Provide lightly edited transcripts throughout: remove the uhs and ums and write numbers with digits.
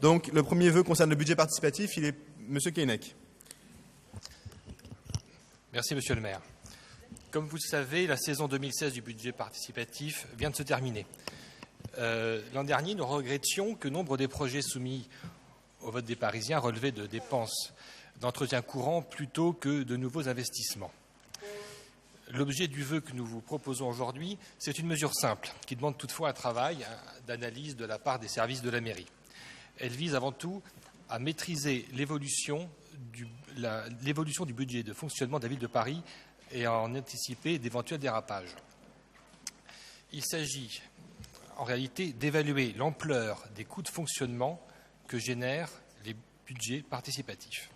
Donc, le premier vœu concerne le budget participatif. Il est Monsieur Keinec. Merci, Monsieur le maire. Comme vous le savez, la saison 2016 du budget participatif vient de se terminer. L'an dernier, nous regrettions que nombre des projets soumis au vote des Parisiens relevaient de dépenses d'entretien courant plutôt que de nouveaux investissements. L'objet du vœu que nous vous proposons aujourd'hui, c'est une mesure simple qui demande toutefois un travail d'analyse de la part des services de la mairie. Elle vise avant tout à maîtriser l'évolution du budget de fonctionnement de la ville de Paris et à en anticiper d'éventuels dérapages. Il s'agit en réalité d'évaluer l'ampleur des coûts de fonctionnement que génèrent les budgets participatifs.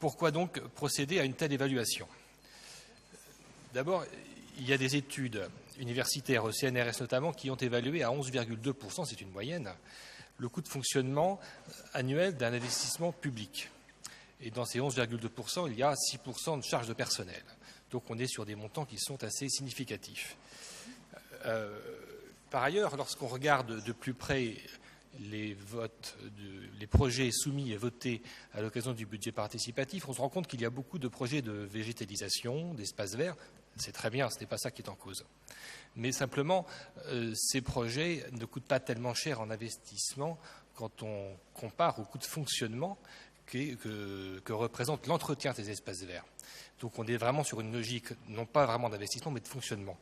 Pourquoi donc procéder à une telle évaluation ? D'abord, il y a des études universitaires, au CNRS notamment, qui ont évalué à 11,2%, c'est une moyenne, le coût de fonctionnement annuel d'un investissement public. Et dans ces 11,2%, il y a 6% de charges de personnel. Donc on est sur des montants qui sont assez significatifs. Par ailleurs, lorsqu'on regarde de plus près les projets soumis et votés à l'occasion du budget participatif, on se rend compte qu'il y a beaucoup de projets de végétalisation, d'espaces verts. C'est très bien, ce n'est pas ça qui est en cause. Mais simplement, ces projets ne coûtent pas tellement cher en investissement quand on compare au coût de fonctionnement que représente l'entretien des espaces verts. Donc on est vraiment sur une logique, non pas vraiment d'investissement, mais de fonctionnement.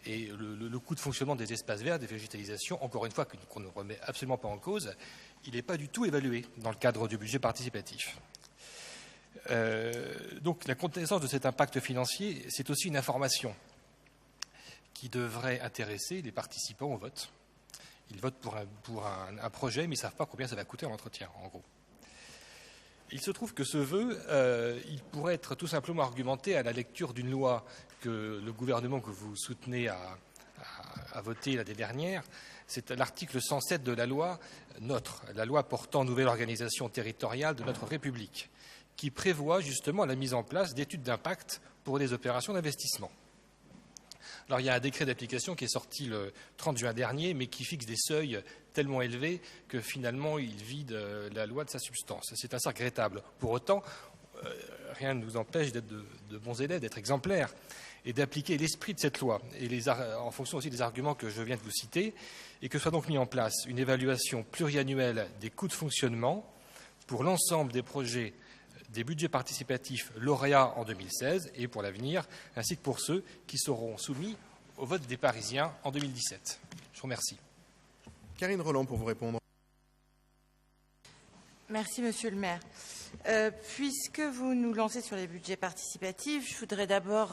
Et le coût de fonctionnement des espaces verts, des végétalisations, encore une fois, qu'on ne remet absolument pas en cause, il n'est pas du tout évalué dans le cadre du budget participatif. Donc la connaissance de cet impact financier, c'est aussi une information qui devrait intéresser les participants au vote. Ils votent pour un projet, mais ils ne savent pas combien ça va coûter en entretien, en gros. Il se trouve que ce vœu, il pourrait être tout simplement argumenté à la lecture d'une loi que le gouvernement que vous soutenez a voté l'année dernière. C'est l'article 107 de la loi la loi portant nouvelle organisation territoriale de notre République, qui prévoit justement la mise en place d'études d'impact pour les opérations d'investissement. Alors il y a un décret d'application qui est sorti le 30 juin dernier, mais qui fixe des seuils tellement élevés que finalement il vide la loi de sa substance. C'est assez regrettable. Pour autant, rien ne nous empêche d'être de bons élèves, d'être exemplaires et d'appliquer l'esprit de cette loi et en fonction aussi des arguments que je viens de vous citer, et que soit donc mis en place une évaluation pluriannuelle des coûts de fonctionnement pour l'ensemble des projets des budgets participatifs lauréats en 2016 et pour l'avenir, ainsi que pour ceux qui seront soumis au vote des Parisiens en 2017. Je vous remercie. Karine Roland pour vous répondre. Merci, Monsieur le maire. Puisque vous nous lancez sur les budgets participatifs, je voudrais d'abord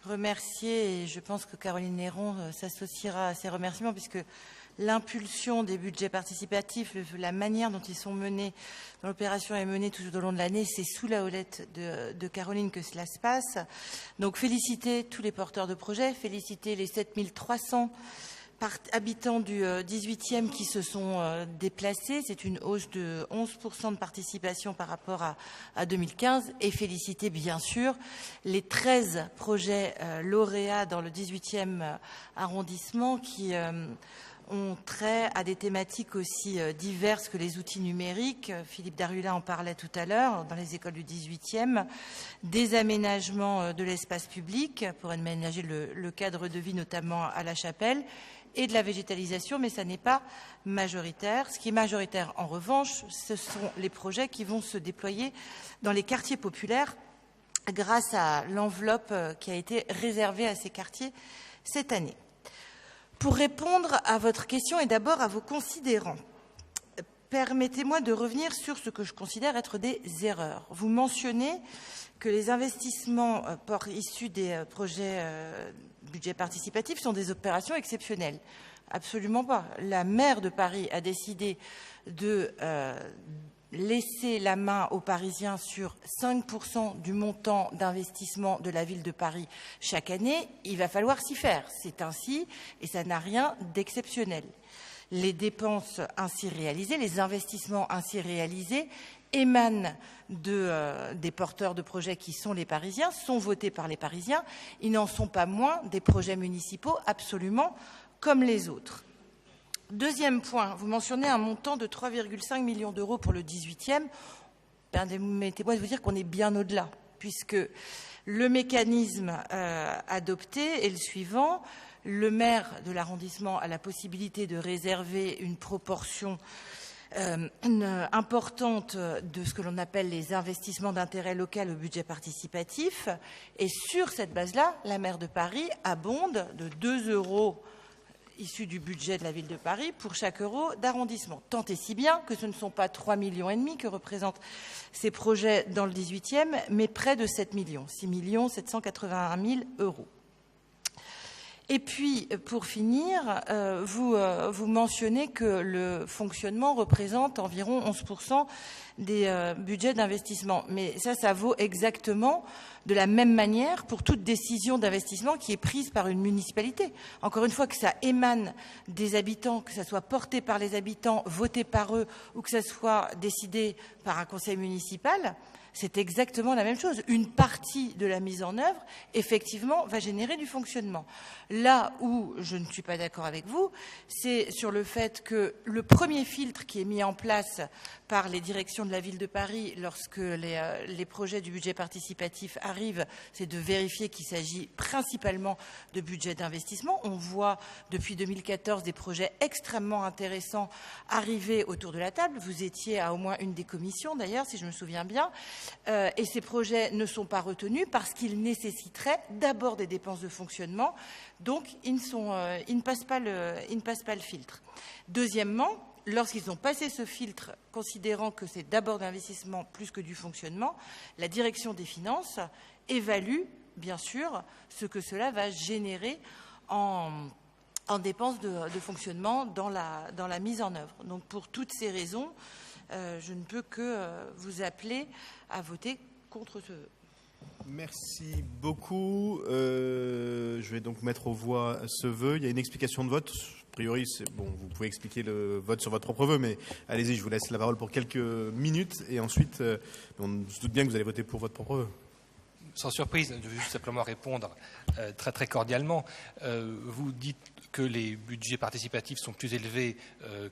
remercier, et je pense que Caroline Néron s'associera à ces remerciements, puisque l'impulsion des budgets participatifs, la manière dont ils sont menés, dont l'opération est menée tout au long de l'année, c'est sous la houlette de Caroline que cela se passe. Donc féliciter tous les porteurs de projets, féliciter les 7300 habitants du 18e qui se sont déplacés. C'est une hausse de 11% de participation par rapport à 2015. Et féliciter bien sûr les 13 projets lauréats dans le 18e arrondissement qui ont trait à des thématiques aussi diverses que les outils numériques. Philippe Darula en parlait tout à l'heure, dans les écoles du 18e, des aménagements de l'espace public pour aménager le cadre de vie, notamment à la Chapelle, et de la végétalisation, mais ça n'est pas majoritaire. Ce qui est majoritaire, en revanche, ce sont les projets qui vont se déployer dans les quartiers populaires grâce à l'enveloppe qui a été réservée à ces quartiers cette année. Pour répondre à votre question et d'abord à vos considérants, permettez-moi de revenir sur ce que je considère être des erreurs. Vous mentionnez que les investissements issus des projets budget participatif sont des opérations exceptionnelles. Absolument pas. La maire de Paris a décidé de laisser la main aux Parisiens sur 5% du montant d'investissement de la ville de Paris chaque année. Il va falloir s'y faire. C'est ainsi et ça n'a rien d'exceptionnel. Les dépenses ainsi réalisées, les investissements ainsi réalisés émanent des porteurs de projets qui sont les Parisiens, sont votés par les Parisiens. Ils n'en sont pas moins des projets municipaux absolument comme les autres. Deuxième point, vous mentionnez un montant de 3,5 millions d'euros pour le 18e. Permettez-moi de vous dire qu'on est bien au-delà, puisque le mécanisme adopté est le suivant. Le maire de l'arrondissement a la possibilité de réserver une proportion importante de ce que l'on appelle les investissements d'intérêt local au budget participatif. Et sur cette base-là, la maire de Paris abonde de 2 euros issus du budget de la ville de Paris pour chaque euro d'arrondissement. Tant et si bien que ce ne sont pas 3,5 millions que représentent ces projets dans le 18e, mais près de 7 millions, 6 781 000 euros. Et puis, pour finir, vous mentionnez que le fonctionnement représente environ 11% des budgets d'investissement. Mais ça vaut exactement de la même manière pour toute décision d'investissement qui est prise par une municipalité. Encore une fois, que ça émane des habitants, que ça soit porté par les habitants, voté par eux, ou que ça soit décidé par un conseil municipal, c'est exactement la même chose. Une partie de la mise en œuvre, effectivement, va générer du fonctionnement. Là où je ne suis pas d'accord avec vous, c'est sur le fait que le premier filtre qui est mis en place par les directions de la ville de Paris lorsque les projets du budget participatif arrivent, c'est de vérifier qu'il s'agit principalement de budgets d'investissement. On voit depuis 2014 des projets extrêmement intéressants arriver autour de la table. Vous étiez à au moins une des commissions, d'ailleurs, si je me souviens bien. Et ces projets ne sont pas retenus parce qu'ils nécessiteraient d'abord des dépenses de fonctionnement. Donc, ils ne passent pas le filtre. Deuxièmement, lorsqu'ils ont passé ce filtre, considérant que c'est d'abord d'investissement plus que du fonctionnement, la direction des finances évalue, bien sûr, ce que cela va générer en dépenses de fonctionnement dans la mise en œuvre. Donc, pour toutes ces raisons, je ne peux que vous appeler à voter contre ce vœu. Merci beaucoup. Je vais donc mettre aux voix ce vœu. Il y a une explication de vote. A priori, bon, vous pouvez expliquer le vote sur votre propre vœu, mais allez-y, je vous laisse la parole pour quelques minutes. Et ensuite, on se doute bien que vous allez voter pour votre propre vœu. Sans surprise, je veux juste simplement répondre très très cordialement. Vous dites que les budgets participatifs sont plus élevés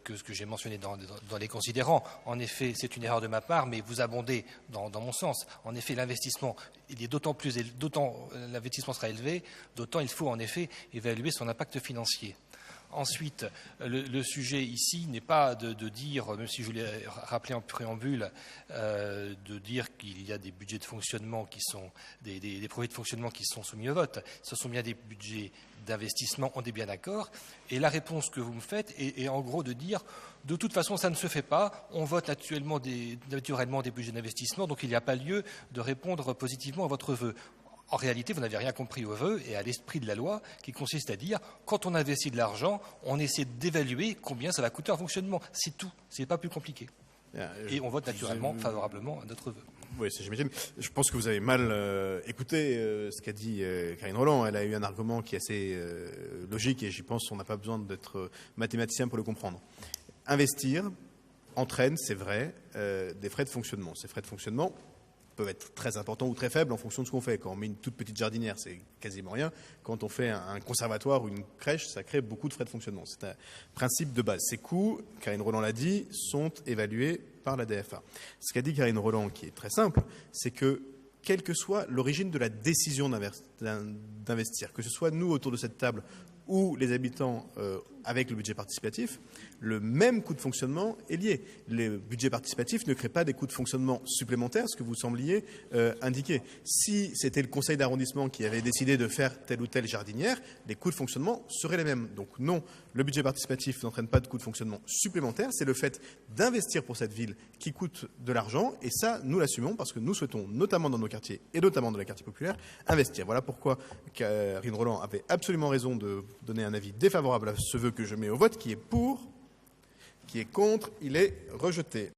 que ce que j'ai mentionné dans les considérants. En effet, c'est une erreur de ma part, mais vous abondez dans mon sens. En effet, l'investissement, d'autant l'investissement sera élevé, d'autant il faut en effet évaluer son impact financier. Ensuite, le sujet ici n'est pas de dire, même si je l'ai rappelé en préambule, de dire qu'il y a des budgets de fonctionnement qui sont des projets de fonctionnement qui sont soumis au vote. Ce sont bien des budgets d'investissement, on est bien d'accord. Et la réponse que vous me faites est en gros de dire, de toute façon, ça ne se fait pas. On vote naturellement des budgets d'investissement, donc il n'y a pas lieu de répondre positivement à votre vœu. En réalité, vous n'avez rien compris au vœu et à l'esprit de la loi qui consiste à dire, quand on investit de l'argent, on essaie d'évaluer combien ça va coûter en fonctionnement. C'est tout. C'est pas plus compliqué. Et on vote naturellement favorablement à notre vœu. Oui, c'est j'imagine. Je pense que vous avez mal écouté ce qu'a dit Karine Rolland. Elle a eu un argument qui est assez logique et j'y pense qu'on n'a pas besoin d'être mathématicien pour le comprendre. Investir entraîne, c'est vrai, des frais de fonctionnement. Ces frais de fonctionnement peuvent être très importants ou très faibles en fonction de ce qu'on fait. Quand on met une toute petite jardinière, c'est quasiment rien. Quand on fait un conservatoire ou une crèche, ça crée beaucoup de frais de fonctionnement. C'est un principe de base. Ces coûts, Karine Rolland l'a dit, sont évalués par la DFA. Ce qu'a dit Karine Rolland, qui est très simple, c'est que quelle que soit l'origine de la décision d'investir, que ce soit nous autour de cette table ou les habitants avec le budget participatif, le même coût de fonctionnement est lié. Les budgets participatifs ne créent pas des coûts de fonctionnement supplémentaires, ce que vous sembliez indiquer. Si c'était le conseil d'arrondissement qui avait décidé de faire telle ou telle jardinière, les coûts de fonctionnement seraient les mêmes. Donc non, le budget participatif n'entraîne pas de coûts de fonctionnement supplémentaires. C'est le fait d'investir pour cette ville qui coûte de l'argent. Et ça, nous l'assumons parce que nous souhaitons, notamment dans nos quartiers et notamment dans les quartiers populaires, investir. Voilà pourquoi Karine Rolland avait absolument raison de donner un avis défavorable à ce vœu que je mets au vote, qui est pour, qui est contre, il est rejeté.